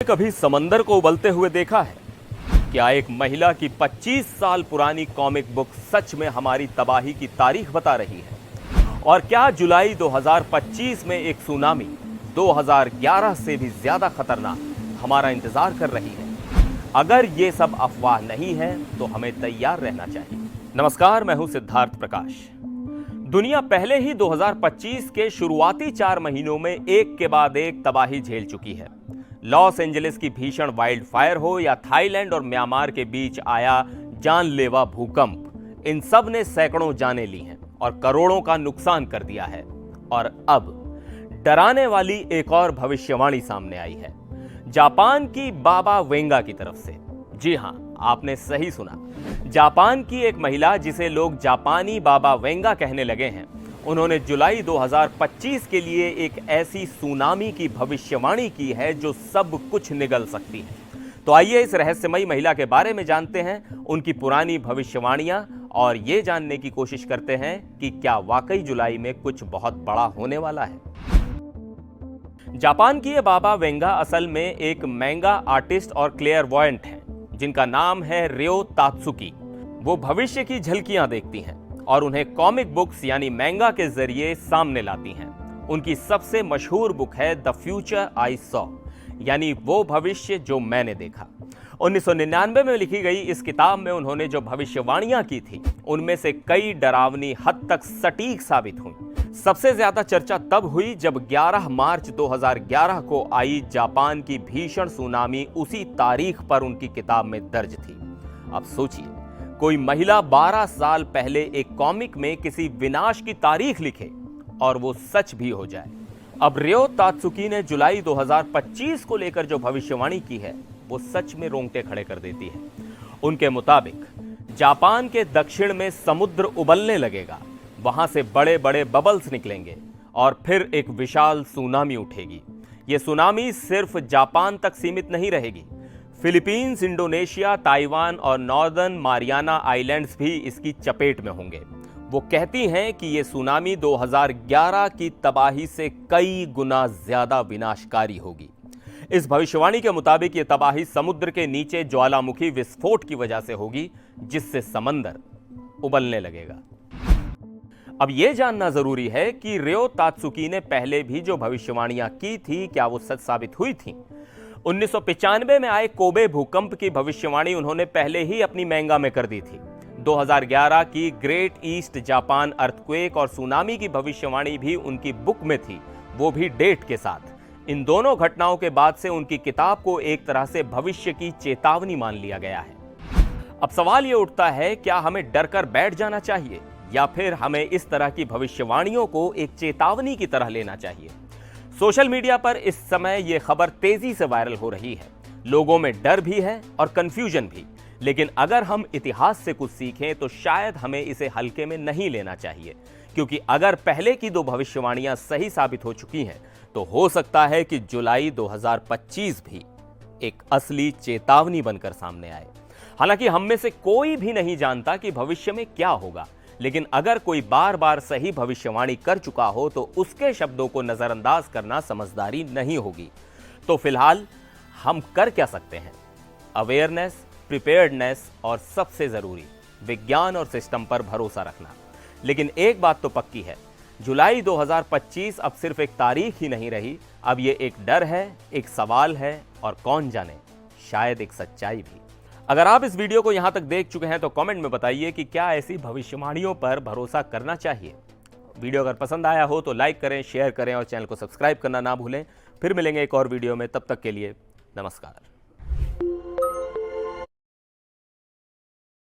कभी समंदर को उबलते हुए देखा है? क्या एक महिला की 25 साल पुरानी कॉमिक बुक सच में हमारी तबाही की तारीख बता रही है? और क्या जुलाई 2025 में एक सुनामी 2011 से भी ज्यादा खतरनाक हमारा इंतजार कर रही है? अगर ये सब अफवाह नहीं है तो हमें तैयार रहना चाहिए। नमस्कार, मैं हूं सिद्धार्थ प्रकाश। दुनिया पहले ही 2025 के शुरुआती 4 महीनों में एक के बाद एक तबाही झेल चुकी है। लॉस एंजलिस की भीषण वाइल्ड फायर हो या थाईलैंड और म्यांमार के बीच आया जानलेवा भूकंप, इन सब ने सैकड़ों जानें ली हैं और करोड़ों का नुकसान कर दिया है। और अब डराने वाली एक और भविष्यवाणी सामने आई है, जापान की बाबा वेंगा की तरफ से। जी हां, आपने सही सुना। जापान की एक महिला, जिसे लोग जापानी बाबा वेंगा कहने लगे हैं, उन्होंने जुलाई 2025 के लिए एक ऐसी सुनामी की भविष्यवाणी की है जो सब कुछ निगल सकती है। तो आइए इस रहस्यमयी महिला के बारे में जानते हैं, उनकी पुरानी भविष्यवाणियां, और ये जानने की कोशिश करते हैं कि क्या वाकई जुलाई में कुछ बहुत बड़ा होने वाला है। जापान की ये बाबा वेंगा असल में एक मैंगा आर्टिस्ट और क्लेयरवॉयंट हैं, जिनका नाम है रियो तात्सुकी। वो भविष्य की झलकियां देखती हैं और उन्हें कॉमिक बुक्स यानी मैंगा के जरिए सामने लाती हैं। उनकी सबसे मशहूर बुक है द फ्यूचर आई सॉ, यानी वो भविष्य जो मैंने देखा। 1999 में लिखी गई इस किताब में उन्होंने जो भविष्यवाणियां की थी, उनमें से कई डरावनी हद तक सटीक साबित हुई। सबसे ज्यादा चर्चा तब हुई जब 11 मार्च 2011 को आई जापान की भीषण सुनामी उसी तारीख पर उनकी किताब में दर्ज थी। अब सोचिए, कोई महिला 12 साल पहले एक कॉमिक में किसी विनाश की तारीख लिखे और वो सच भी हो जाए। अब रियो तात्सुकी ने जुलाई 2025 को लेकर जो भविष्यवाणी की है, वो सच में रोंगटे खड़े कर देती है। उनके मुताबिक जापान के दक्षिण में समुद्र उबलने लगेगा, वहां से बड़े बड़े बबल्स निकलेंगे और फिर एक विशाल सुनामी उठेगी। ये सुनामी सिर्फ जापान तक सीमित नहीं रहेगी। फिलीपींस, इंडोनेशिया, ताइवान और नॉर्दर्न मारियाना आइलैंड्स भी इसकी चपेट में होंगे। वो कहती हैं कि ये सुनामी 2011 की तबाही से कई गुना ज्यादा विनाशकारी होगी। इस भविष्यवाणी के मुताबिक ये तबाही समुद्र के नीचे ज्वालामुखी विस्फोट की वजह से होगी, जिससे समंदर उबलने लगेगा। अब यह जानना जरूरी है कि रियो तात्सुकी ने पहले भी जो भविष्यवाणियां की थी, क्या वो सच साबित हुई थी? 1995 में आए कोबे भूकंप की भविष्यवाणी उन्होंने पहले ही अपनी मैंगा में कर दी थी। 2011 की ग्रेट ईस्ट जापान अर्थक्वेक और सुनामी की भविष्यवाणी भी उनकी बुक में थी, वो भी डेट के साथ। इन दोनों घटनाओं के बाद से उनकी किताब को एक तरह से भविष्य की चेतावनी मान लिया गया है। अब सवाल ये उठता है, क्या हमें डर कर बैठ जाना चाहिए या फिर हमें इस तरह की भविष्यवाणियों को एक चेतावनी की तरह लेना चाहिए? सोशल मीडिया पर इस समय यह खबर तेजी से वायरल हो रही है। लोगों में डर भी है और कंफ्यूजन भी, लेकिन अगर हम इतिहास से कुछ सीखें तो शायद हमें इसे हल्के में नहीं लेना चाहिए, क्योंकि अगर पहले की 2 भविष्यवाणियां सही साबित हो चुकी हैं तो हो सकता है कि जुलाई 2025 भी एक असली चेतावनी बनकर सामने आए। हालांकि हम में से कोई भी नहीं जानता कि भविष्य में क्या होगा, लेकिन अगर कोई बार बार सही भविष्यवाणी कर चुका हो तो उसके शब्दों को नजरअंदाज करना समझदारी नहीं होगी। तो फिलहाल हम कर क्या सकते हैं? अवेयरनेस, प्रिपेयर्डनेस और सबसे जरूरी विज्ञान और सिस्टम पर भरोसा रखना। लेकिन एक बात तो पक्की है, जुलाई 2025 अब सिर्फ एक तारीख ही नहीं रही, अब ये एक डर है, एक सवाल है और कौन जाने शायद एक सच्चाई भी। अगर आप इस वीडियो को यहां तक देख चुके हैं तो कमेंट में बताइए कि क्या ऐसी भविष्यवाणियों पर भरोसा करना चाहिए। वीडियो अगर पसंद आया हो तो लाइक करें, शेयर करें और चैनल को सब्सक्राइब करना ना भूलें। फिर मिलेंगे एक और वीडियो में, तब तक के लिए नमस्कार।